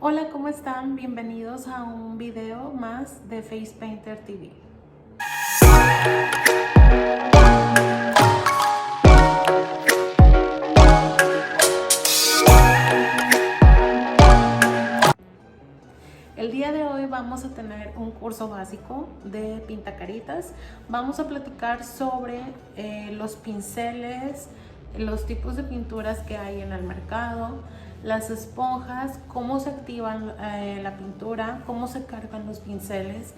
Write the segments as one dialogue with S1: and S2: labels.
S1: Hola, ¿cómo están? Bienvenidos a un video más de Face Painter TV. El día de hoy vamos a tener un curso básico de pintacaritas. Vamos a platicar sobre los pinceles, los tipos de pinturas que hay en el mercado, las esponjas, cómo se activan la pintura, cómo se cargan los pinceles,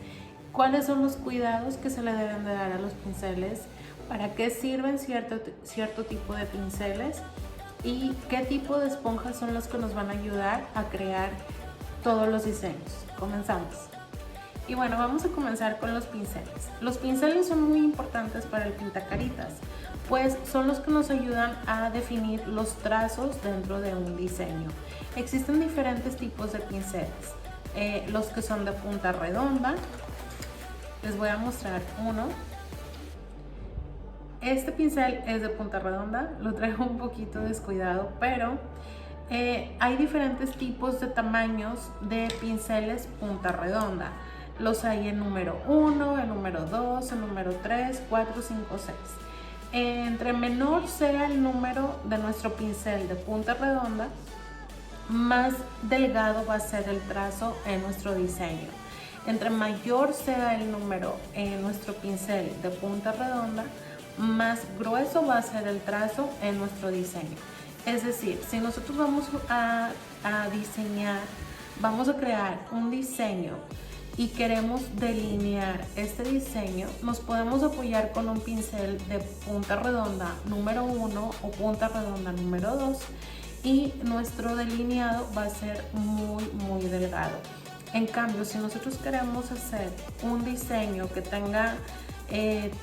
S1: cuáles son los cuidados que se le deben de dar a los pinceles, para qué sirven cierto tipo de pinceles y qué tipo de esponjas son las que nos van a ayudar a crear todos los diseños. Comenzamos. Y bueno, vamos a comenzar con los pinceles. Los pinceles son muy importantes para el pintacaritas, pues son los que nos ayudan a definir los trazos dentro de un diseño. Existen diferentes tipos de pinceles. Los que son de punta redonda, les voy a mostrar uno. Este pincel es de punta redonda, lo traigo un poquito descuidado, pero hay diferentes tipos de tamaños de pinceles punta redonda. Los hay en número 1, en número 2, en número 3, 4, 5, 6. Entre menor sea el número de nuestro pincel de punta redonda, más delgado va a ser el trazo en nuestro diseño. Entre mayor sea el número en nuestro pincel de punta redonda, más grueso va a ser el trazo en nuestro diseño. Es decir, si nosotros vamos a diseñar, vamos a crear un diseño y queremos delinear este diseño, nos podemos apoyar con un pincel de punta redonda número 1 o punta redonda número 2 y nuestro delineado va a ser muy delgado. En cambio, si nosotros queremos hacer un diseño que tenga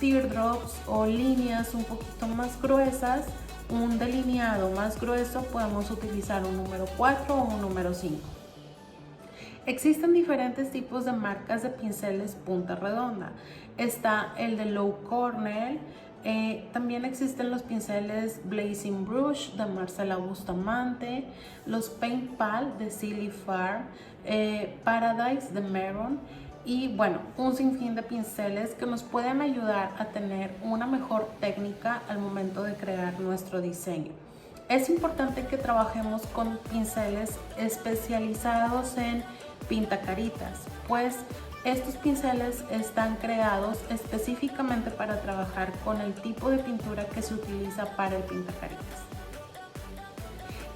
S1: teardrops o líneas un poquito más gruesas, un delineado más grueso, podemos utilizar un número 4 o un número 5. Existen diferentes tipos de marcas de pinceles punta redonda. Está el de Low Cornell, también existen los pinceles Blazing Brush de Marcela Bustamante, los Paint Pal de Silly Farm, Paradise de Meron y bueno, un sinfín de pinceles que nos pueden ayudar a tener una mejor técnica al momento de crear nuestro diseño. Es importante que trabajemos con pinceles especializados en pintacaritas, pues estos pinceles están creados específicamente para trabajar con el tipo de pintura que se utiliza para el pintacaritas.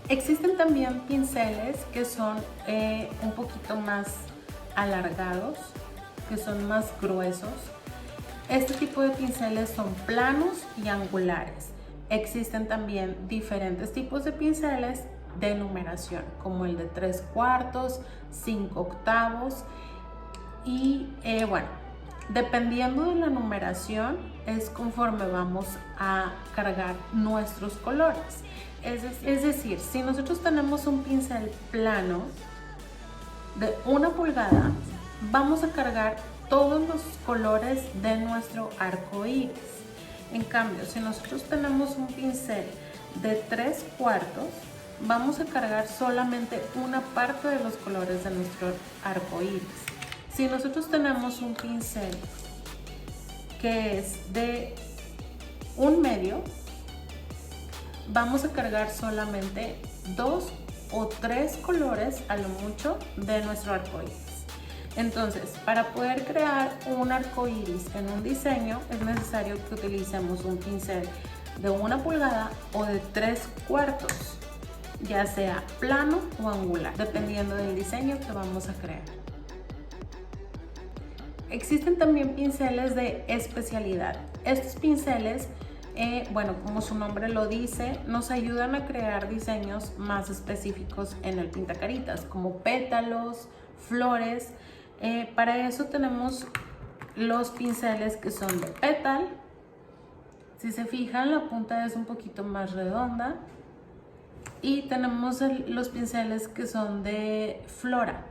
S1: Existen también pinceles que son un poquito más alargados, que son más gruesos. Este tipo de pinceles son planos y angulares. Existen también diferentes tipos de pinceles de numeración, como el de 3/4, 5/8 y bueno, dependiendo de la numeración es conforme vamos a cargar nuestros colores. Es decir, si nosotros tenemos un pincel plano de 1 pulgada, vamos a cargar todos los colores de nuestro arco iris. En cambio, si nosotros tenemos un pincel de 3/4, vamos a cargar solamente una parte de los colores de nuestro arco iris. Si nosotros tenemos un pincel que es de 1/2, vamos a cargar solamente 2 o 3 colores a lo mucho de nuestro arco iris. Entonces, para poder crear un arco iris en un diseño es necesario que utilicemos un pincel de 1 pulgada o de 3/4, ya sea plano o angular, dependiendo del diseño que vamos a crear. Existen también pinceles de especialidad. Estos pinceles, bueno, como su nombre lo dice, nos ayudan a crear diseños más específicos en el pintacaritas, como pétalos, flores. Para eso tenemos los pinceles que son de pétal. Si se fijan, la punta es un poquito más redonda. Y tenemos los pinceles que son de flora.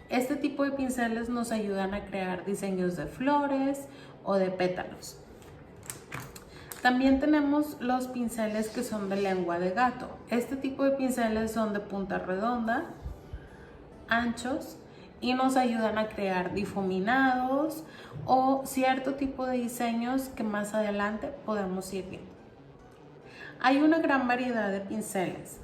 S1: Este tipo de pinceles nos ayudan a crear diseños de flores o de pétalos. También tenemos los pinceles que son de lengua de gato. Este tipo de pinceles son de punta redonda, anchos y nos ayudan a crear difuminados o cierto tipo de diseños que más adelante podemos ir viendo. Hay una gran variedad de pinceles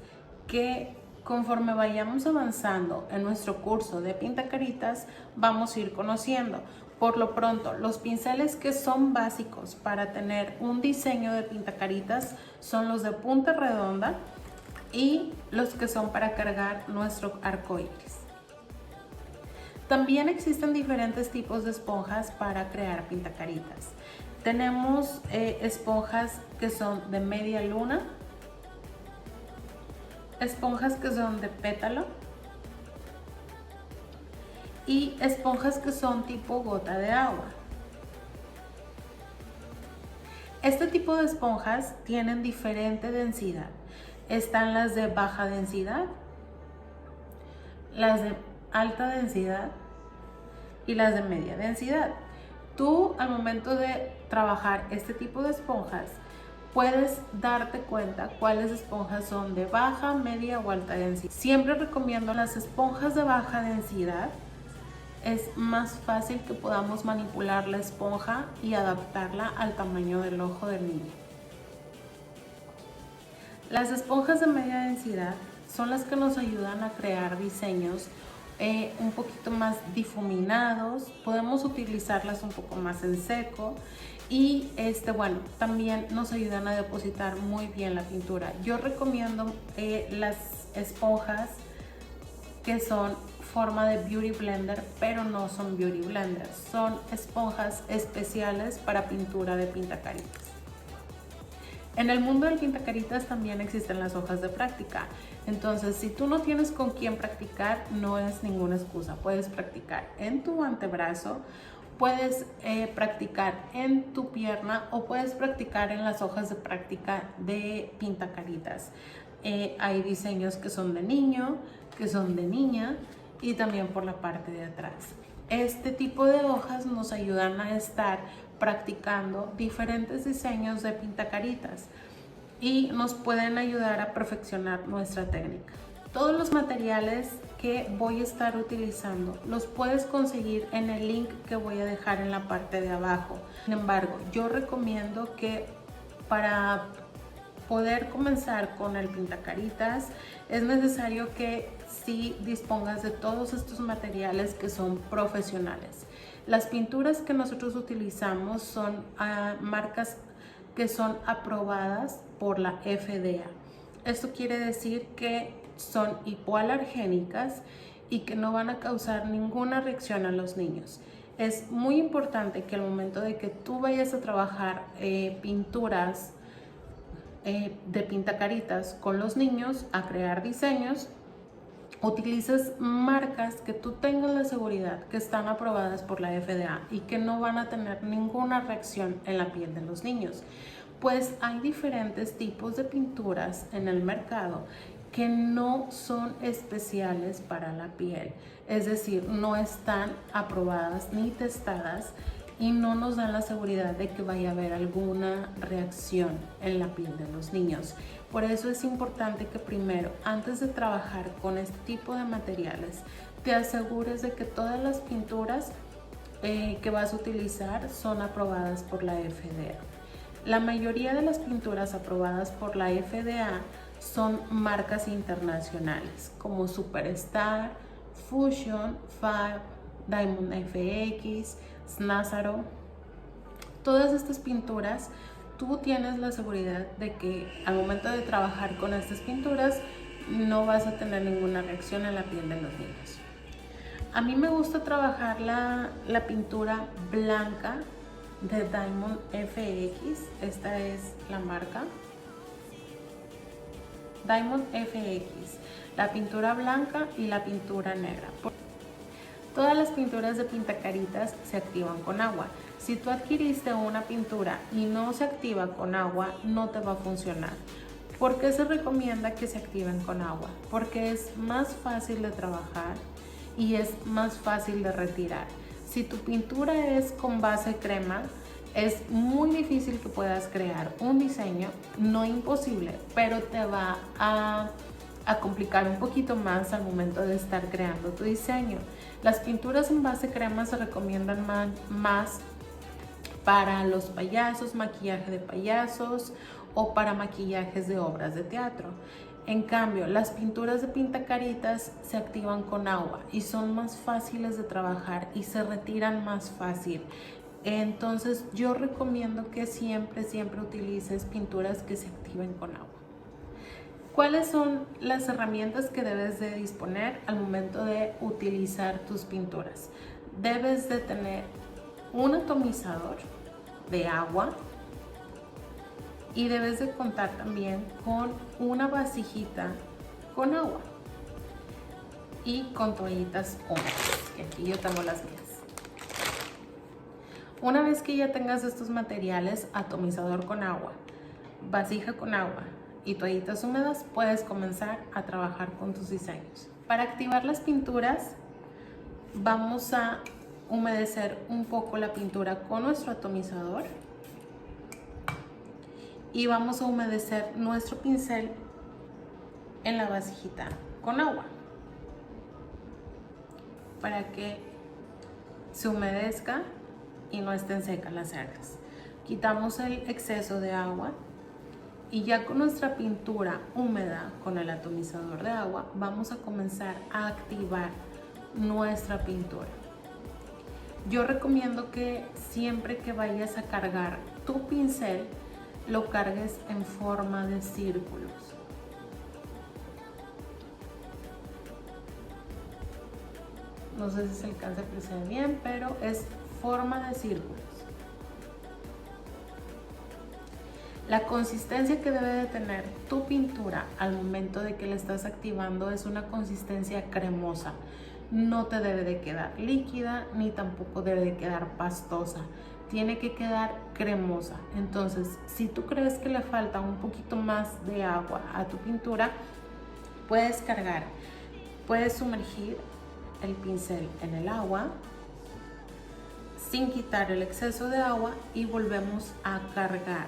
S1: que conforme vayamos avanzando en nuestro curso de pintacaritas vamos a ir conociendo. Por lo pronto, los pinceles que son básicos para tener un diseño de pintacaritas son los de punta redonda y los que son para cargar nuestro arco iris. También existen diferentes tipos de esponjas para crear pintacaritas. Tenemos esponjas que son de media luna, esponjas que son de pétalo y esponjas que son tipo gota de agua. Este tipo de esponjas tienen diferente densidad. Están las de baja densidad, las de alta densidad y las de media densidad. Tú al momento de trabajar este tipo de esponjas puedes darte cuenta cuáles esponjas son de baja, media o alta densidad. Siempre recomiendo las esponjas de baja densidad. Es más fácil que podamos manipular la esponja y adaptarla al tamaño del ojo del niño. Las esponjas de media densidad son las que nos ayudan a crear diseños un poquito más difuminados. Podemos utilizarlas un poco más en seco y bueno, también nos ayudan a depositar muy bien la pintura. Yo recomiendo las esponjas que son forma de Beauty Blender, pero no son Beauty Blenders, son esponjas especiales para pintura de pintacaritas. En el mundo del pintacaritas también existen las hojas de práctica. Entonces, si tú no tienes con quién practicar, no es ninguna excusa. Puedes practicar en tu antebrazo, puedes practicar en tu pierna o puedes practicar en las hojas de práctica de pintacaritas. Hay diseños que son de niño, que son de niña y también por la parte de atrás. Este tipo de hojas nos ayudan a estar practicando diferentes diseños de pintacaritas y nos pueden ayudar a perfeccionar nuestra técnica. Todos los materiales que voy a estar utilizando los puedes conseguir en el link que voy a dejar en la parte de abajo. Sin embargo, yo recomiendo que para poder comenzar con el pintacaritas es necesario que sí dispongas de todos estos materiales que son profesionales. Las pinturas que nosotros utilizamos son marcas que son aprobadas por la FDA. Esto quiere decir que son hipoalergénicas y que no van a causar ninguna reacción a los niños. Es muy importante que al momento de que tú vayas a trabajar pinturas de pintacaritas con los niños, a crear diseños, utilices marcas que tú tengas la seguridad que están aprobadas por la FDA y que no van a tener ninguna reacción en la piel de los niños. Pues hay diferentes tipos de pinturas en el mercado que no son especiales para la piel, es decir, no están aprobadas ni testadas y no nos dan la seguridad de que vaya a haber alguna reacción en la piel de los niños. Por eso es importante que primero, antes de trabajar con este tipo de materiales, te asegures de que todas las pinturas que vas a utilizar son aprobadas por la FDA. La mayoría de las pinturas aprobadas por la FDA son marcas internacionales como Superstar, Fusion, Fab, Diamond FX, Snazaro. Todas estas pinturas, tú tienes la seguridad de que al momento de trabajar con estas pinturas no vas a tener ninguna reacción en la piel de los niños. A mí me gusta trabajar la pintura blanca de Diamond FX. Esta es la marca Diamond FX, la pintura blanca y la pintura negra. Todas las pinturas de pintacaritas se activan con agua. Si tú adquiriste una pintura y no se activa con agua, no te va a funcionar. ¿Por qué se recomienda que se activen con agua? Porque es más fácil de trabajar y es más fácil de retirar. Si tu pintura es con base crema, es muy difícil que puedas crear un diseño, no imposible, pero te va a a complicar un poquito más al momento de estar creando tu diseño. Las pinturas en base crema se recomiendan más para los payasos, maquillaje de payasos o para maquillajes de obras de teatro. En cambio, las pinturas de pintacaritas se activan con agua y son más fáciles de trabajar y se retiran más fácil. Entonces yo recomiendo que siempre utilices pinturas que se activen con agua. ¿Cuáles son las herramientas que debes de disponer al momento de utilizar tus pinturas? Debes de tener un atomizador de agua y debes de contar también con una vasijita con agua y con toallitas húmedas. Y aquí yo tengo las mías. Una vez que ya tengas estos materiales, atomizador con agua, vasija con agua y toallitas húmedas, puedes comenzar a trabajar con tus diseños. Para activar las pinturas, vamos a humedecer un poco la pintura con nuestro atomizador y vamos a humedecer nuestro pincel en la vasijita con agua para que se humedezca y no estén secas las cerdas. Quitamos el exceso de agua y ya con nuestra pintura húmeda con el atomizador de agua vamos a comenzar a activar nuestra pintura. Yo recomiendo que siempre que vayas a cargar tu pincel lo cargues en forma de círculos. No sé si se alcanza a apreciar bien, pero es forma de círculos. La consistencia que debe de tener tu pintura al momento de que la estás activando es una consistencia cremosa. No te debe de quedar líquida ni tampoco debe de quedar pastosa. Tiene que quedar cremosa. Entonces, si tú crees que le falta un poquito más de agua a tu pintura, puedes cargar, puedes sumergir el pincel en el agua sin quitar el exceso de agua y volvemos a cargar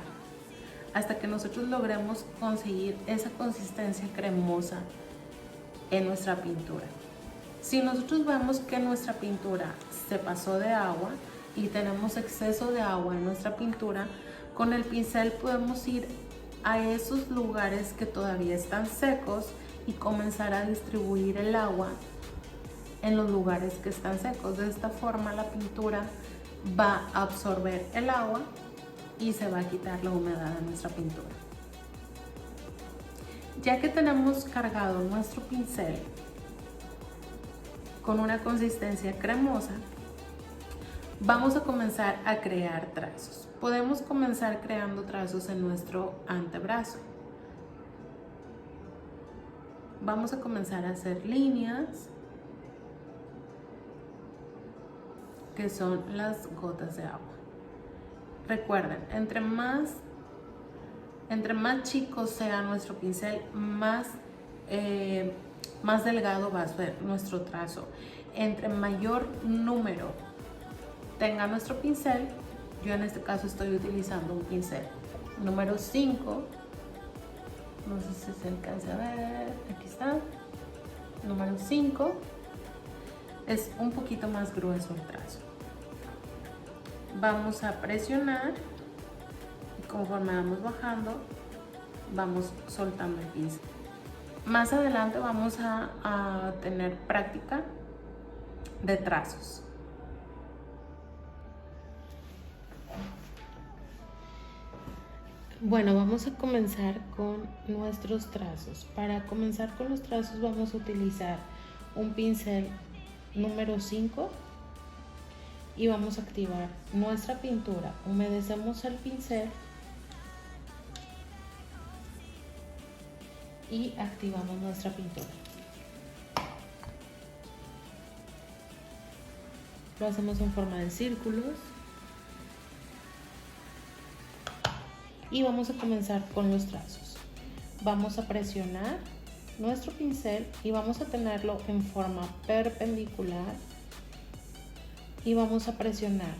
S1: hasta que nosotros logremos conseguir esa consistencia cremosa en nuestra pintura. Si nosotros vemos que nuestra pintura se pasó de agua y tenemos exceso de agua en nuestra pintura, con el pincel podemos ir a esos lugares que todavía están secos y comenzar a distribuir el agua en los lugares que están secos. De esta forma la pintura va a absorber el agua y se va a quitar la humedad de nuestra pintura. Ya que tenemos cargado nuestro pincel con una consistencia cremosa, vamos a comenzar a crear trazos. Podemos comenzar creando trazos en nuestro antebrazo. Vamos a comenzar a hacer líneas que son las gotas de agua. Recuerden, entre más chico sea nuestro pincel, más delgado va a ser nuestro trazo. Entre mayor número tenga nuestro pincel, yo en este caso estoy utilizando un pincel número 5, no sé si se alcanza a ver, aquí está, número 5, es un poquito más grueso el trazo. Vamos a presionar y conforme vamos bajando, vamos soltando el pincel. Más adelante vamos a tener práctica de trazos. Bueno, vamos a comenzar con nuestros trazos. Para comenzar con los trazos vamos a utilizar un pincel número 5 y vamos a activar nuestra pintura. Humedecemos el pincel y activamos nuestra pintura. Lo hacemos en forma de círculos y vamos a comenzar con los trazos. Vamos a presionar nuestro pincel y vamos a tenerlo en forma perpendicular y vamos a presionar.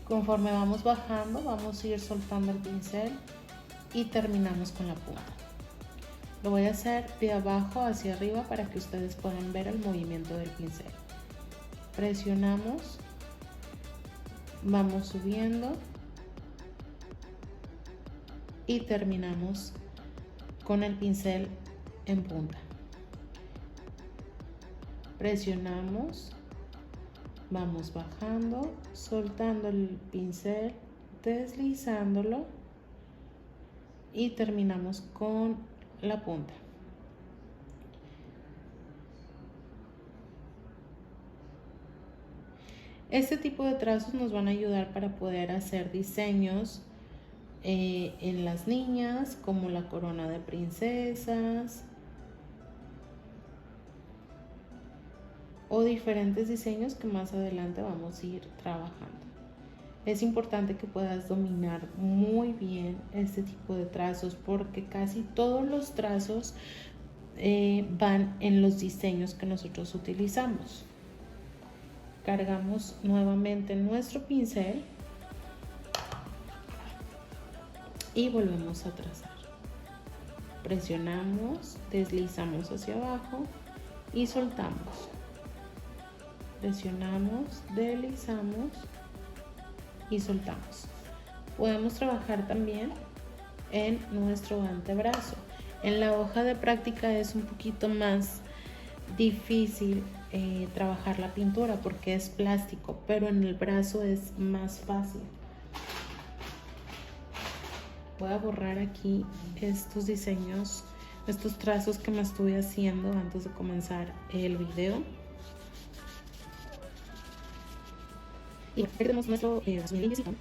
S1: Conforme vamos bajando, vamos a ir soltando el pincel y terminamos con la punta. Lo voy a hacer de abajo hacia arriba para que ustedes puedan ver el movimiento del pincel. Presionamos, vamos subiendo y terminamos con el pincel en punta. Presionamos, vamos bajando, soltando el pincel, deslizándolo y terminamos con la punta. Este tipo de trazos nos van a ayudar para poder hacer diseños en las niñas, como la corona de princesas o diferentes diseños que más adelante vamos a ir trabajando. Es importante que puedas dominar muy bien este tipo de trazos porque casi todos los trazos van en los diseños que nosotros utilizamos. Cargamos nuevamente nuestro pincel y volvemos a trazar. Presionamos, deslizamos hacia abajo y soltamos. Presionamos, deslizamos y soltamos. Podemos trabajar también en nuestro antebrazo. En la hoja de práctica es un poquito más difícil trabajar la pintura porque es plástico, pero en el brazo es más fácil. Voy a borrar aquí estos diseños, estos trazos que me estuve haciendo antes de comenzar el video. Y aquí tenemos nuestro brazo muy limpiecito.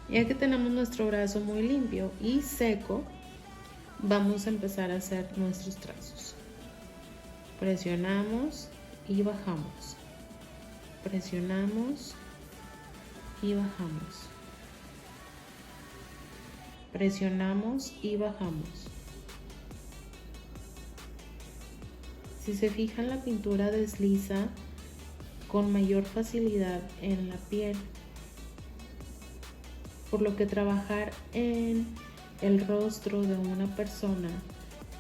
S1: Ya que tenemos nuestro brazo muy limpio y seco, vamos a empezar a hacer nuestros trazos. Presionamos y bajamos. Presionamos y bajamos. Presionamos y bajamos. Si se fijan, la pintura desliza con mayor facilidad en la piel, por lo que trabajar en el rostro de una persona,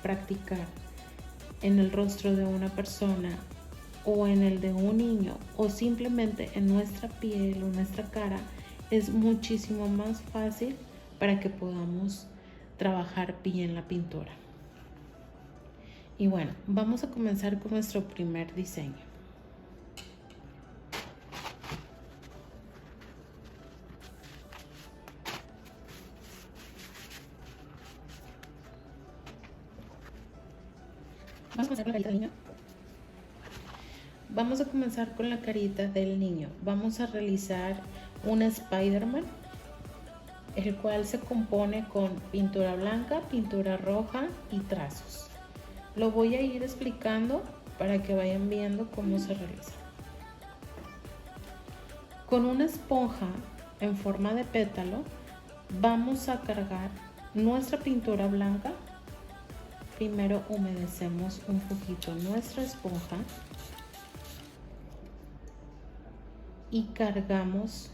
S1: practicar en el rostro de una persona o en el de un niño o simplemente en nuestra piel o nuestra cara es muchísimo más fácil para que podamos trabajar bien la pintura. Y bueno, vamos a comenzar con nuestro primer diseño. Vamos a comenzar con la carita del niño. Vamos a realizar un Spider-Man, el cual se compone con pintura blanca, pintura roja y trazos. Lo voy a ir explicando para que vayan viendo cómo se realiza. Con una esponja en forma de pétalo vamos a cargar nuestra pintura blanca. Primero humedecemos un poquito nuestra esponja y cargamos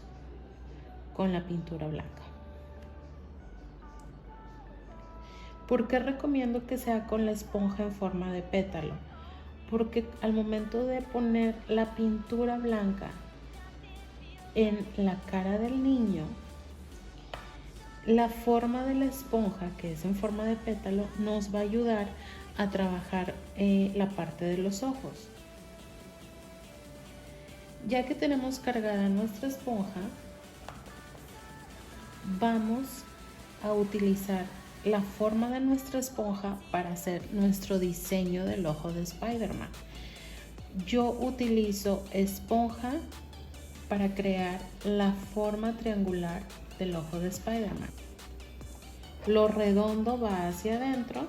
S1: con la pintura blanca. ¿Por qué recomiendo que sea con la esponja en forma de pétalo? Porque al momento de poner la pintura blanca en la cara del niño, la forma de la esponja, que es en forma de pétalo, nos va a ayudar a trabajar la parte de los ojos. Ya que tenemos cargada nuestra esponja, vamos a utilizar la forma de nuestra esponja para hacer nuestro diseño del ojo de Spider-Man. Yo utilizo esponja para crear la forma triangular del ojo de Spider-Man. Lo redondo va hacia adentro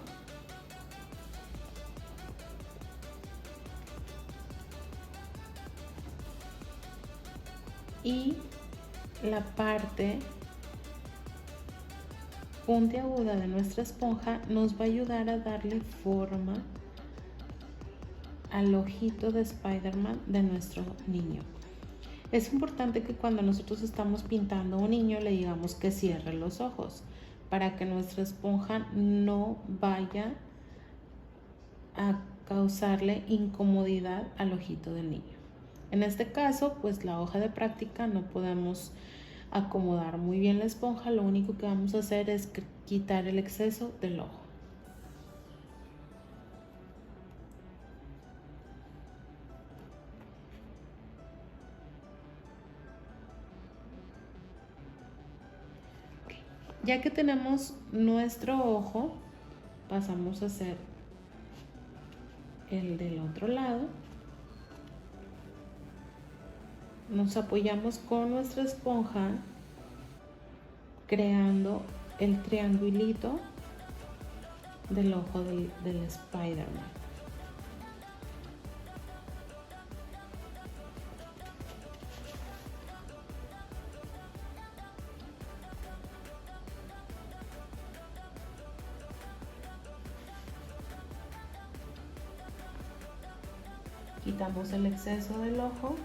S1: y la parte puntiaguda de nuestra esponja nos va a ayudar a darle forma al ojito de Spider-Man de nuestro niño. Es importante que cuando nosotros estamos pintando a un niño le digamos que cierre los ojos, para que nuestra esponja no vaya a causarle incomodidad al ojito del niño. En este caso, pues la hoja de práctica no podemos acomodar muy bien la esponja, lo único que vamos a hacer es quitar el exceso del ojo. Ya que tenemos nuestro ojo, pasamos a hacer el del otro lado. Nos apoyamos con nuestra esponja creando el triangulito del ojo del Spider-Man. Quitamos el exceso del ojo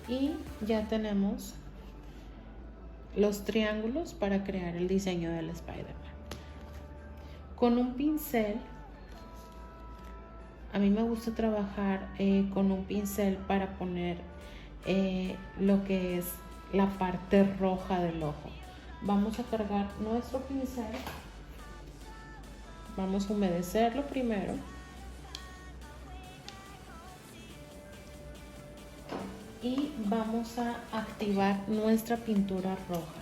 S1: y ya tenemos los triángulos para crear el diseño del Spider-Man. Con un pincel, a mí me gusta trabajar con un pincel para poner lo que es la parte roja del ojo. Vamos a cargar nuestro pincel, vamos a humedecerlo primero. Y vamos a activar nuestra pintura roja.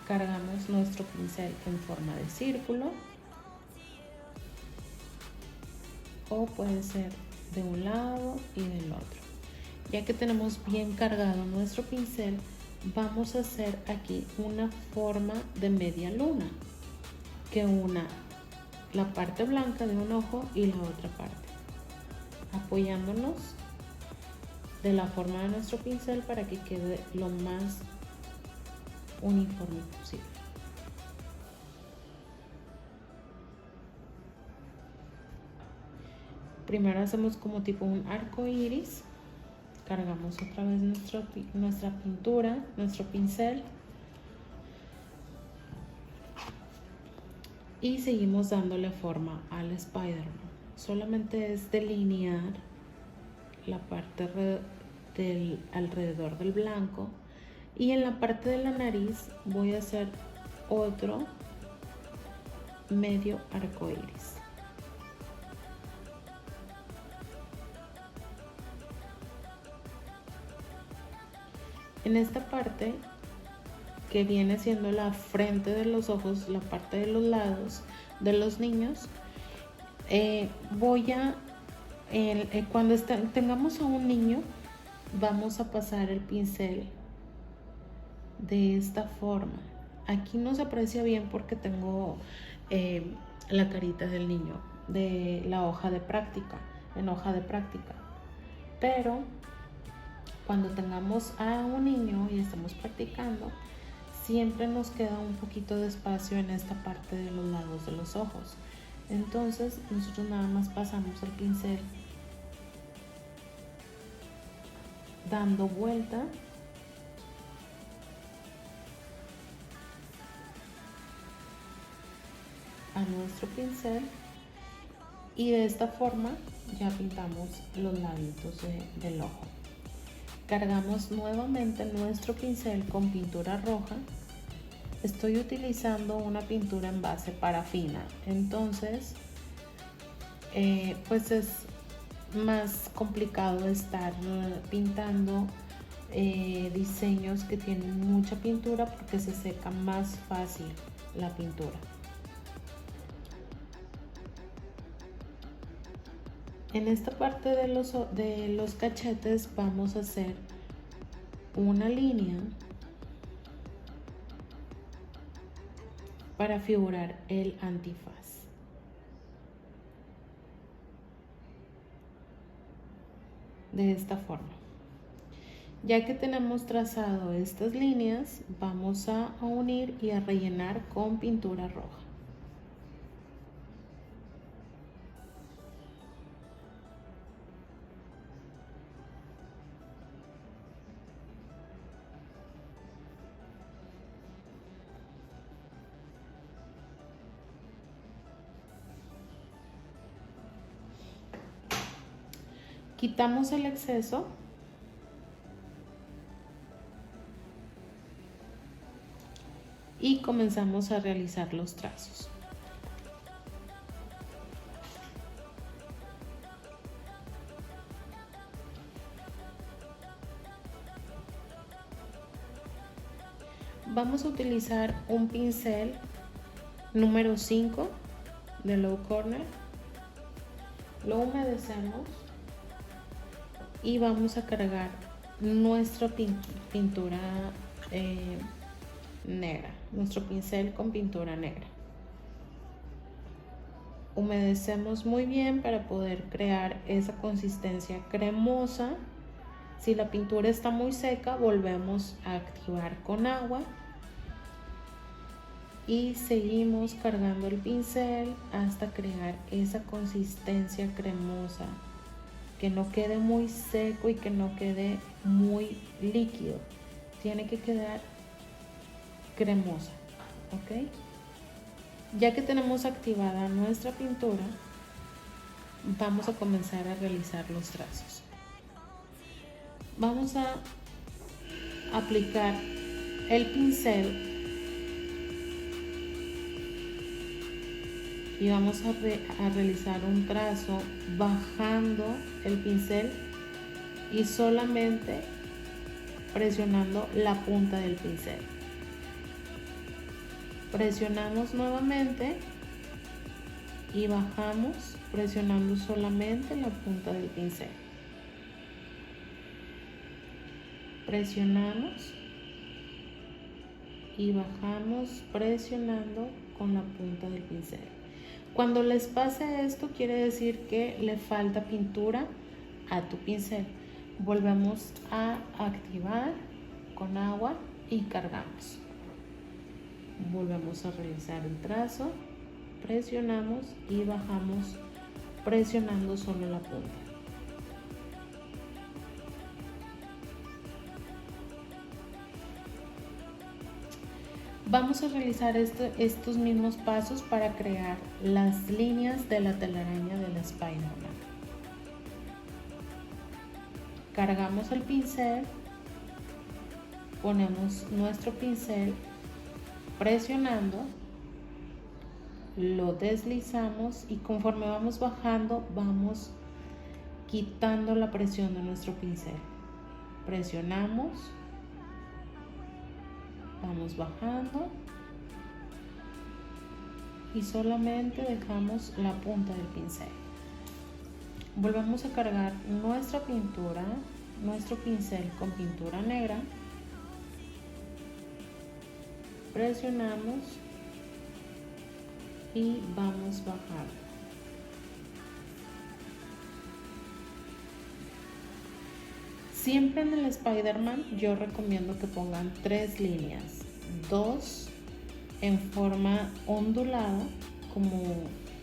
S1: Cargamos nuestro pincel en forma de círculo o puede ser de un lado y del otro. Ya que tenemos bien cargado nuestro pincel, vamos a hacer aquí una forma de media luna que una la parte blanca de un ojo y la otra parte, apoyándonos de la forma de nuestro pincel para que quede lo más uniforme posible. Primero hacemos como tipo un arco iris, cargamos otra vez nuestra pintura, nuestro pincel y seguimos dándole forma al Spider-Man. Solamente es delinear la parte alrededor del blanco y en la parte de la nariz voy a hacer otro medio arco iris. En esta parte que viene siendo la frente de los ojos, la parte de los lados de los niños, cuando tengamos a un niño, vamos a pasar el pincel de esta forma. Aquí no se aprecia bien porque tengo la carita del niño de la hoja de práctica, en hoja de práctica, pero cuando tengamos a un niño y estemos practicando, siempre nos queda un poquito de espacio en esta parte de los lados de los ojos. Entonces nosotros nada más pasamos el pincel dando vuelta a nuestro pincel y de esta forma ya pintamos los labios del ojo. Cargamos nuevamente nuestro pincel con pintura roja. Estoy utilizando una pintura en base parafina, entonces pues es más complicado estar pintando diseños que tienen mucha pintura porque se seca más fácil la pintura. En esta parte de los cachetes vamos a hacer una línea para figurar el antifaz. De esta forma. Ya que tenemos trazado estas líneas, vamos a unir y a rellenar con pintura roja. Quitamos el exceso y comenzamos a realizar los trazos. Vamos a utilizar un pincel número 5 de Low Corner. Lo humedecemos y vamos a cargar nuestra pintura negra, nuestro pincel con pintura negra. Humedecemos muy bien para poder crear esa consistencia cremosa. Si la pintura está muy seca, volvemos a activar con agua y seguimos cargando el pincel hasta crear esa consistencia cremosa, que no quede muy seco y que no quede muy líquido, tiene que quedar cremosa, ¿ok? Ya que tenemos activada nuestra pintura, vamos a comenzar a realizar los trazos. Vamos a aplicar el pincel y vamos a realizar un trazo bajando el pincel y solamente presionando la punta del pincel. Presionamos nuevamente y bajamos presionando solamente la punta del pincel. Presionamos y bajamos presionando con la punta del pincel. Cuando les pase esto, quiere decir que le falta pintura a tu pincel. Volvemos a activar con agua y cargamos. Volvemos a realizar el trazo, presionamos y bajamos presionando solo la punta. Vamos a realizar estos mismos pasos para crear las líneas de la telaraña del Spider-Man. Cargamos el pincel, ponemos nuestro pincel presionando, lo deslizamos y conforme vamos bajando, vamos quitando la presión de nuestro pincel. Presionamos, vamos bajando y solamente dejamos la punta del pincel. Volvemos a cargar nuestra pintura, nuestro pincel con pintura negra. Presionamos y vamos bajando. Siempre en el Spider-Man yo recomiendo que pongan 3 líneas, 2 en forma ondulada, como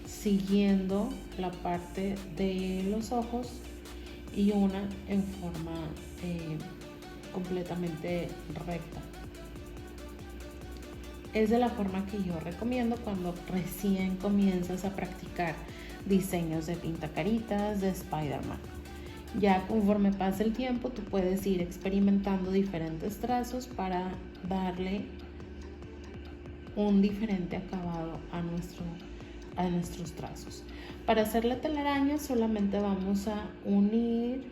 S1: siguiendo la parte de los ojos, y una en forma completamente recta. Es de la forma que yo recomiendo cuando recién comienzas a practicar diseños de pintacaritas de Spider-Man. Ya conforme pasa el tiempo, tú puedes ir experimentando diferentes trazos para darle un diferente acabado a nuestros trazos. Para hacer la telaraña solamente vamos a unir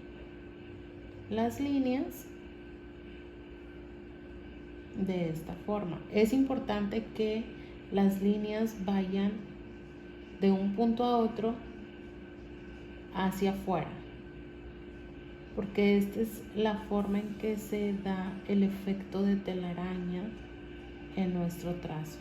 S1: las líneas de esta forma. Es importante que las líneas vayan de un punto a otro hacia afuera, porque esta es la forma en que se da el efecto de telaraña en nuestro trazo.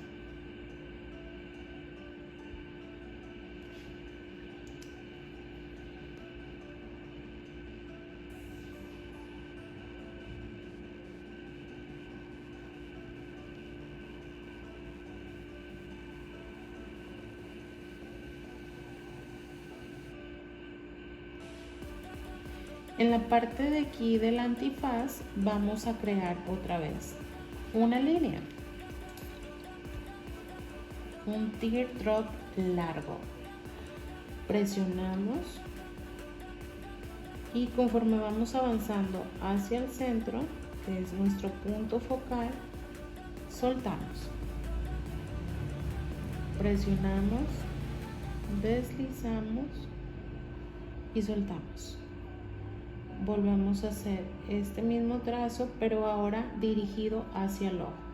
S1: En la parte de aquí del antifaz vamos a crear otra vez una línea, un teardrop largo. Presionamos Y conforme vamos avanzando hacia el centro, que es nuestro punto focal, soltamos. Presionamos, deslizamos y soltamos. Volvemos a hacer este mismo trazo, pero ahora dirigido hacia el ojo.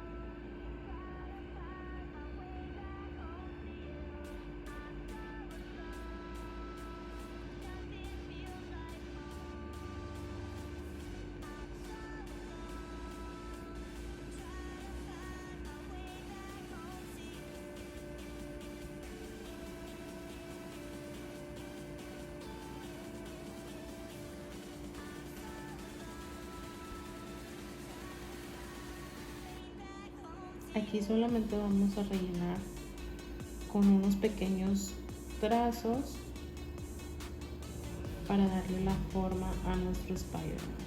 S1: Aquí solamente vamos a rellenar con unos pequeños trazos para darle la forma a nuestro Spider-Man.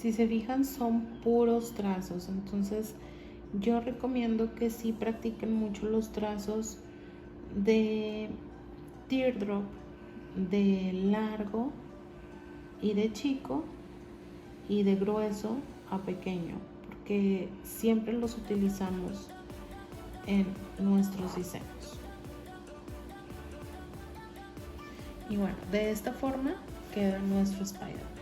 S1: Si se fijan, son puros trazos, entonces yo recomiendo que sí practiquen mucho los trazos de teardrop, de largo y de chico, y de grueso a pequeño, porque siempre los utilizamos en nuestros diseños. Y bueno, de esta forma queda nuestro Spider-Man.